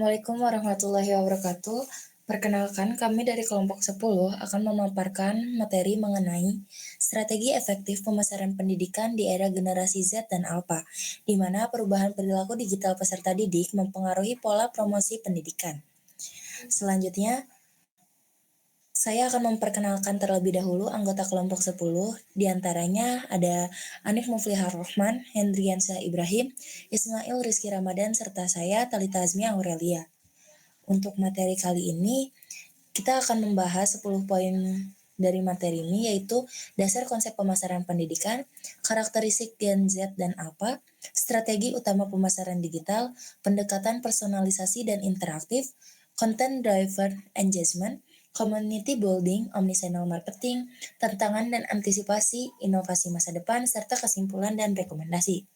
Assalamualaikum warahmatullahi wabarakatuh. Perkenalkan, kami dari kelompok 10 akan memaparkan materi mengenai strategi efektif pemasaran pendidikan di era generasi Z dan Alpha, di mana perubahan perilaku digital peserta didik mempengaruhi pola promosi pendidikan. Selanjutnya, saya akan memperkenalkan terlebih dahulu anggota kelompok 10, diantaranya ada Anif Muflihar Rahman, Hendriansyah Ibrahim, Ismail Rizky Ramadan, serta saya, Talita Azmi Aurelia. Untuk materi kali ini, kita akan membahas 10 poin dari materi ini, yaitu dasar konsep pemasaran pendidikan, karakteristik Gen Z dan apa, strategi utama pemasaran digital, pendekatan personalisasi dan interaktif, content driven engagement, community building, omnichannel marketing, tantangan dan antisipasi, inovasi masa depan, serta kesimpulan dan rekomendasi.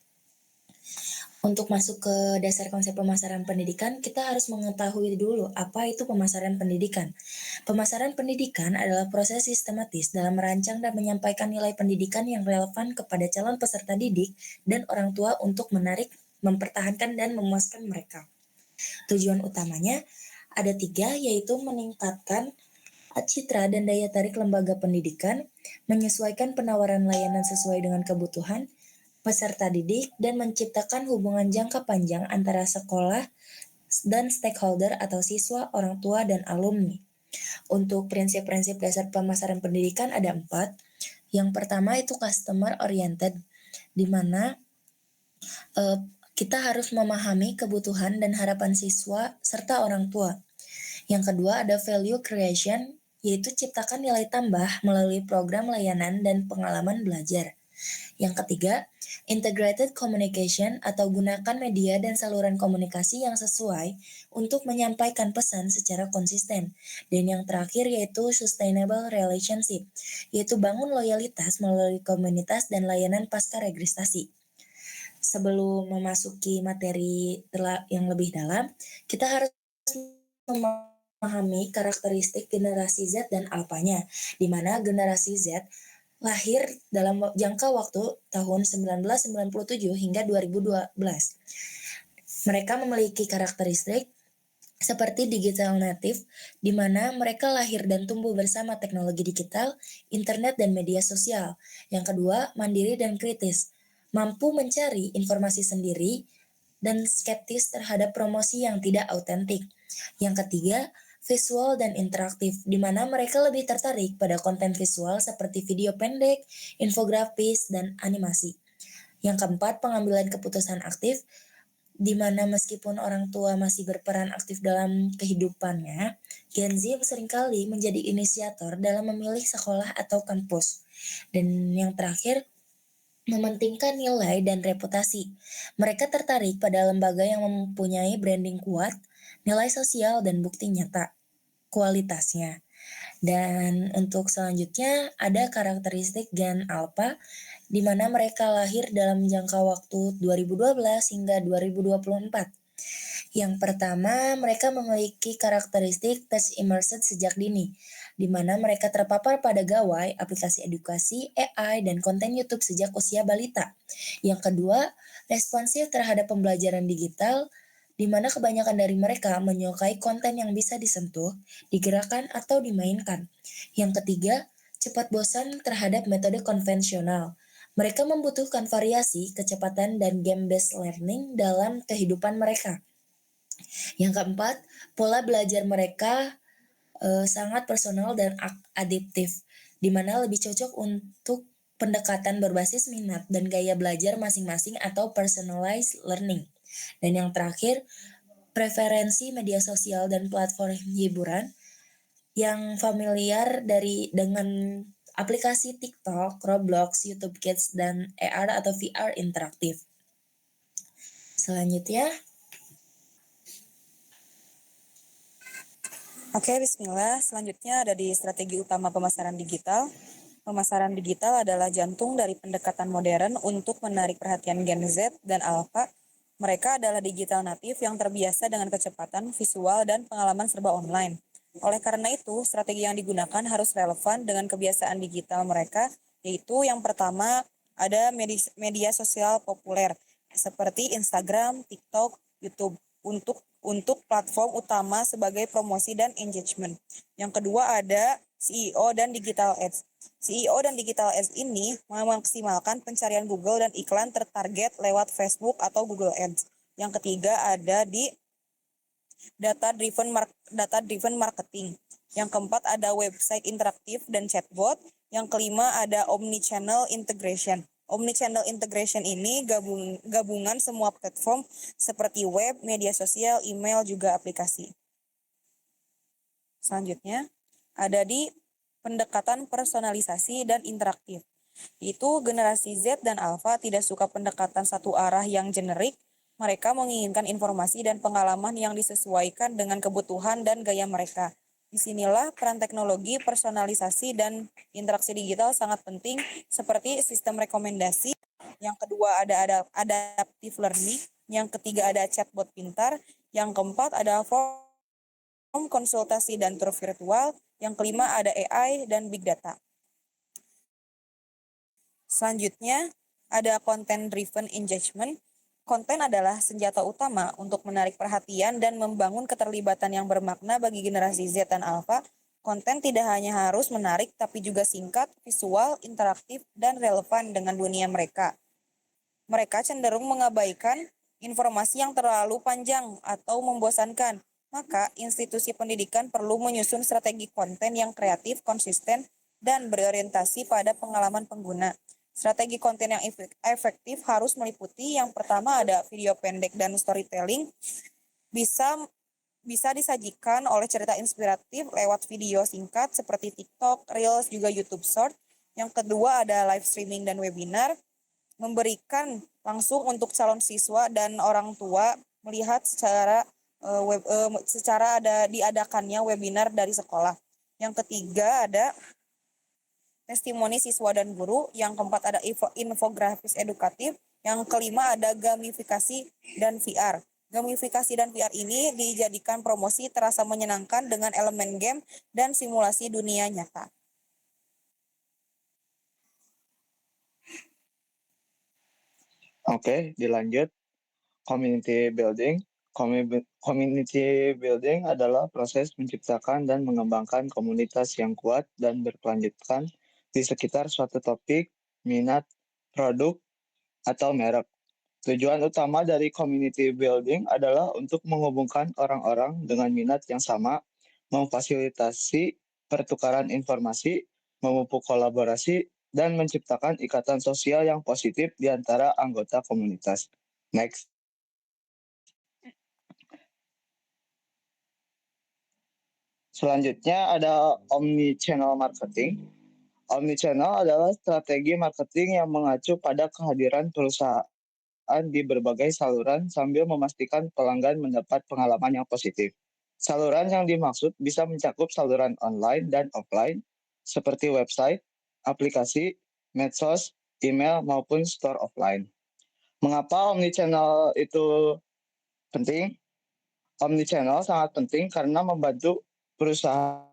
Untuk masuk ke dasar konsep pemasaran pendidikan, kita harus mengetahui dulu apa itu pemasaran pendidikan. Pemasaran pendidikan adalah proses sistematis dalam merancang dan menyampaikan nilai pendidikan yang relevan kepada calon peserta didik dan orang tua untuk menarik, mempertahankan, dan memuaskan mereka. Tujuan utamanya ada 3, yaitu meningkatkan citra dan daya tarik lembaga pendidikan, menyesuaikan penawaran layanan sesuai dengan kebutuhan peserta didik, dan menciptakan hubungan jangka panjang antara sekolah dan stakeholder atau siswa, orang tua, dan alumni. Untuk prinsip-prinsip dasar pemasaran pendidikan ada 4. Yang pertama itu customer oriented, di mana kita harus memahami kebutuhan dan harapan siswa serta orang tua. Yang kedua ada value creation, yaitu ciptakan nilai tambah melalui program layanan dan pengalaman belajar. Yang ketiga, integrated communication atau gunakan media dan saluran komunikasi yang sesuai untuk menyampaikan pesan secara konsisten. Dan yang terakhir yaitu sustainable relationship, yaitu bangun loyalitas melalui komunitas dan layanan pasca registrasi. Sebelum memasuki materi yang lebih dalam, kita harus memahami karakteristik generasi Z dan alpanya, di mana generasi Z lahir dalam jangka waktu tahun 1997 hingga 2012. Mereka memiliki karakteristik seperti digital native, di mana mereka lahir dan tumbuh bersama teknologi digital, internet, dan media sosial. Yang kedua, mandiri dan kritis, mampu mencari informasi sendiri, dan skeptis terhadap promosi yang tidak autentik. Yang ketiga, visual dan interaktif, di mana mereka lebih tertarik pada konten visual seperti video pendek, infografis, dan animasi. Yang keempat, pengambilan keputusan aktif, di mana meskipun orang tua masih berperan aktif dalam kehidupannya, Gen Z seringkali menjadi inisiator dalam memilih sekolah atau kampus. Dan yang terakhir, mementingkan nilai dan reputasi. Mereka tertarik pada lembaga yang mempunyai branding kuat, nilai sosial, dan bukti nyata kualitasnya. Dan untuk selanjutnya ada karakteristik Gen Alpha, di mana mereka lahir dalam jangka waktu 2012 hingga 2024. Yang pertama, mereka memiliki karakteristik touch immersed sejak dini, di mana mereka terpapar pada gawai, aplikasi edukasi, AI, dan konten YouTube sejak usia balita. Yang kedua, responsif terhadap pembelajaran digital, di mana kebanyakan dari mereka menyukai konten yang bisa disentuh, digerakkan, atau dimainkan. Yang ketiga, cepat bosan terhadap metode konvensional. Mereka membutuhkan variasi, kecepatan, dan game-based learning dalam kehidupan mereka. Yang keempat, pola belajar mereka sangat personal dan adaptif, di mana lebih cocok untuk pendekatan berbasis minat dan gaya belajar masing-masing atau personalized learning. Dan yang terakhir, preferensi media sosial dan platform hiburan yang familiar dengan aplikasi TikTok, Roblox, YouTube Kids, dan AR atau VR interaktif. Selanjutnya, Oke, bismillah. Selanjutnya ada di strategi utama pemasaran digital. Pemasaran digital adalah jantung dari pendekatan modern untuk menarik perhatian Gen Z dan Alpha. Mereka adalah digital native yang terbiasa dengan kecepatan, visual, dan pengalaman serba online. Oleh karena itu, strategi yang digunakan harus relevan dengan kebiasaan digital mereka, yaitu yang pertama ada media sosial populer seperti Instagram, TikTok, YouTube. untuk platform utama sebagai promosi dan engagement. Yang kedua ada SEO dan Digital Ads. SEO dan Digital Ads ini memaksimalkan pencarian Google dan iklan tertarget lewat Facebook atau Google Ads. Yang ketiga ada di data-driven marketing. Yang keempat ada website interaktif dan chatbot. Yang kelima ada omnichannel integration. Omnichannel integration ini gabungan semua platform seperti web, media sosial, email, juga aplikasi. Selanjutnya ada di pendekatan personalisasi dan interaktif. Itu generasi Z dan Alpha tidak suka pendekatan satu arah yang generik. Mereka menginginkan informasi dan pengalaman yang disesuaikan dengan kebutuhan dan gaya mereka. Disinilah peran teknologi, personalisasi, dan interaksi digital sangat penting, seperti sistem rekomendasi. Yang kedua ada adaptive learning. Yang ketiga ada chatbot pintar. Yang keempat ada form konsultasi dan tour virtual. Yang kelima ada AI dan big data. Selanjutnya ada content driven engagement. Konten adalah senjata utama untuk menarik perhatian dan membangun keterlibatan yang bermakna bagi generasi Z dan Alpha. Konten tidak hanya harus menarik, tapi juga singkat, visual, interaktif, dan relevan dengan dunia mereka. Mereka cenderung mengabaikan informasi yang terlalu panjang atau membosankan. Maka, institusi pendidikan perlu menyusun strategi konten yang kreatif, konsisten, dan berorientasi pada pengalaman pengguna. Strategi konten yang efektif harus meliputi yang pertama ada video pendek dan storytelling. Bisa disajikan oleh cerita inspiratif lewat video singkat seperti TikTok, Reels, juga YouTube Short. Yang kedua ada live streaming dan webinar. Memberikan langsung untuk calon siswa dan orang tua melihat secara diadakannya webinar dari sekolah. Yang ketiga ada testimoni siswa dan guru. Yang keempat ada infografis edukatif. Yang kelima ada gamifikasi dan VR. Gamifikasi dan VR ini dijadikan promosi terasa menyenangkan dengan elemen game dan simulasi dunia nyata. Oke, dilanjut. Community building. Community building adalah proses menciptakan dan mengembangkan komunitas yang kuat dan berkelanjutan di sekitar suatu topik, minat, produk, atau merek. Tujuan utama dari community building adalah untuk menghubungkan orang-orang dengan minat yang sama, memfasilitasi pertukaran informasi, memupuk kolaborasi, dan menciptakan ikatan sosial yang positif di antara anggota komunitas. Next. Selanjutnya ada omnichannel marketing. Omnichannel adalah strategi marketing yang mengacu pada kehadiran perusahaan di berbagai saluran sambil memastikan pelanggan mendapat pengalaman yang positif. Saluran yang dimaksud bisa mencakup saluran online dan offline, seperti website, aplikasi, medsos, email, maupun store offline. Mengapa omnichannel itu penting? Omnichannel sangat penting karena membantu perusahaan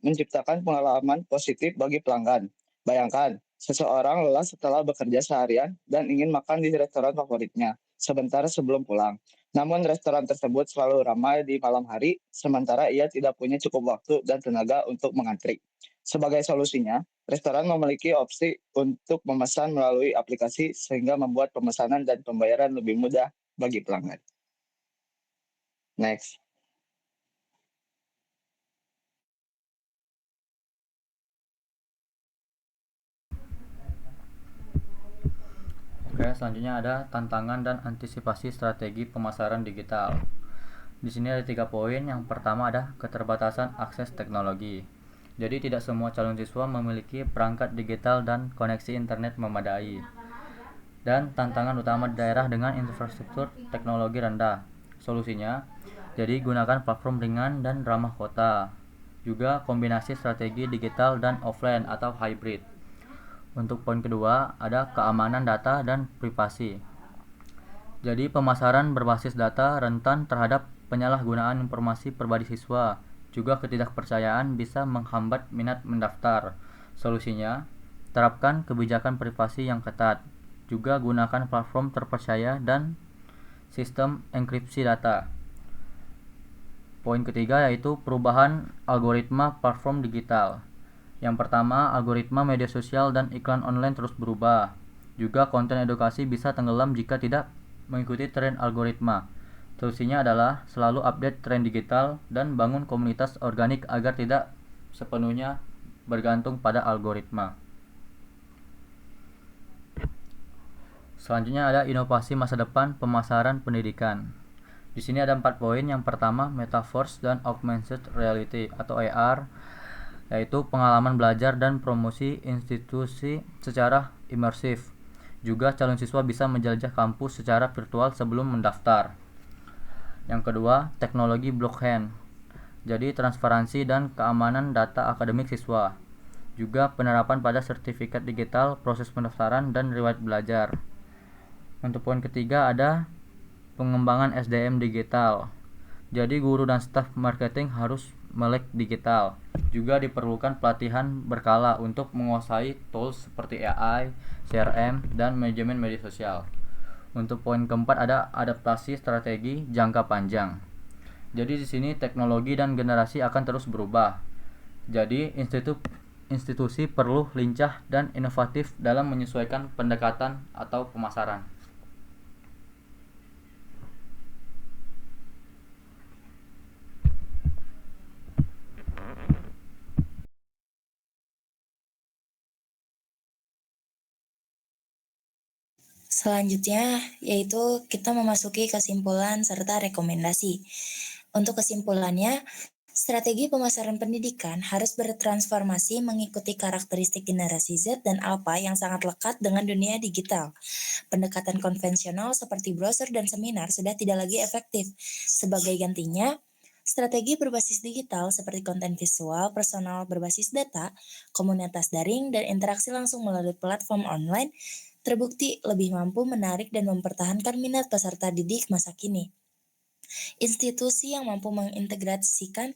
menciptakan pengalaman positif bagi pelanggan. Bayangkan, seseorang lelah setelah bekerja seharian dan ingin makan di restoran favoritnya sebentar sebelum pulang. Namun restoran tersebut selalu ramai di malam hari, sementara ia tidak punya cukup waktu dan tenaga untuk mengantri. Sebagai solusinya, restoran memiliki opsi untuk memesan melalui aplikasi sehingga membuat pemesanan dan pembayaran lebih mudah bagi pelanggan. Next. Oke, selanjutnya ada tantangan dan antisipasi strategi pemasaran digital. Di sini ada 3 poin. Yang pertama ada keterbatasan akses teknologi. Jadi tidak semua calon siswa memiliki perangkat digital dan koneksi internet memadai. Dan tantangan utama di daerah dengan infrastruktur teknologi rendah. Solusinya, jadi gunakan platform ringan dan ramah kota. Juga kombinasi strategi digital dan offline atau hybrid. Untuk poin kedua, ada keamanan data dan privasi. Jadi pemasaran berbasis data rentan terhadap penyalahgunaan informasi pribadi siswa. Juga ketidakpercayaan bisa menghambat minat mendaftar. Solusinya, terapkan kebijakan privasi yang ketat. Juga gunakan platform terpercaya dan sistem enkripsi data. Poin ketiga yaitu perubahan algoritma platform digital. Yang pertama, algoritma media sosial dan iklan online terus berubah. Juga konten edukasi bisa tenggelam jika tidak mengikuti tren algoritma. Solusinya adalah selalu update tren digital dan bangun komunitas organik agar tidak sepenuhnya bergantung pada algoritma. Selanjutnya ada inovasi masa depan pemasaran pendidikan. Di sini ada 4 poin. Yang pertama, metaverse dan augmented reality atau AR, yaitu pengalaman belajar dan promosi institusi secara imersif. Juga calon siswa bisa menjelajah kampus secara virtual sebelum mendaftar. Yang kedua, teknologi blockchain. Jadi transparansi dan keamanan data akademik siswa. Juga penerapan pada sertifikat digital, proses pendaftaran dan riwayat belajar. Untuk poin ketiga ada pengembangan SDM digital. Jadi guru dan staf marketing harus melek digital. Juga diperlukan pelatihan berkala untuk menguasai tools seperti AI, CRM, dan manajemen media sosial. Untuk poin keempat ada adaptasi strategi jangka panjang. Jadi di sini teknologi dan generasi akan terus berubah. Jadi institusi perlu lincah dan inovatif dalam menyesuaikan pendekatan atau pemasaran. Selanjutnya, yaitu kita memasuki kesimpulan serta rekomendasi. Untuk kesimpulannya, strategi pemasaran pendidikan harus bertransformasi mengikuti karakteristik generasi Z dan Alpha yang sangat lekat dengan dunia digital. Pendekatan konvensional seperti brosur dan seminar sudah tidak lagi efektif. Sebagai gantinya, strategi berbasis digital seperti konten visual, personal berbasis data, komunitas daring, dan interaksi langsung melalui platform online terbukti lebih mampu menarik dan mempertahankan minat peserta didik masa kini. Institusi yang mampu mengintegrasikan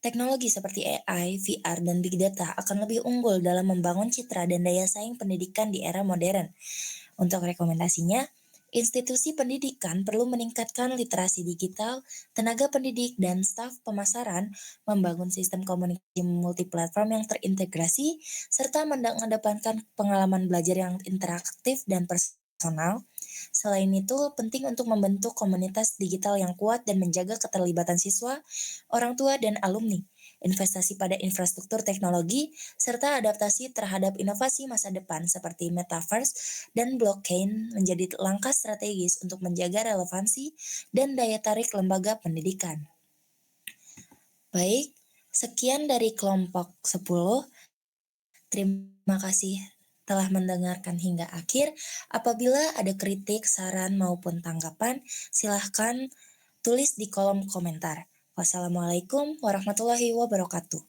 teknologi seperti AI, VR, dan Big Data akan lebih unggul dalam membangun citra dan daya saing pendidikan di era modern. Untuk rekomendasinya, institusi pendidikan perlu meningkatkan literasi digital, tenaga pendidik, dan staf pemasaran, membangun sistem komunikasi multiplatform yang terintegrasi, serta mengedepankan pengalaman belajar yang interaktif dan personal. Selain itu, penting untuk membentuk komunitas digital yang kuat dan menjaga keterlibatan siswa, orang tua, dan alumni. Investasi pada infrastruktur teknologi, serta adaptasi terhadap inovasi masa depan seperti metaverse dan blockchain menjadi langkah strategis untuk menjaga relevansi dan daya tarik lembaga pendidikan. Baik, sekian dari kelompok 10. Terima kasih telah mendengarkan hingga akhir. Apabila ada kritik, saran, maupun tanggapan, silahkan tulis di kolom komentar. Wassalamualaikum warahmatullahi wabarakatuh.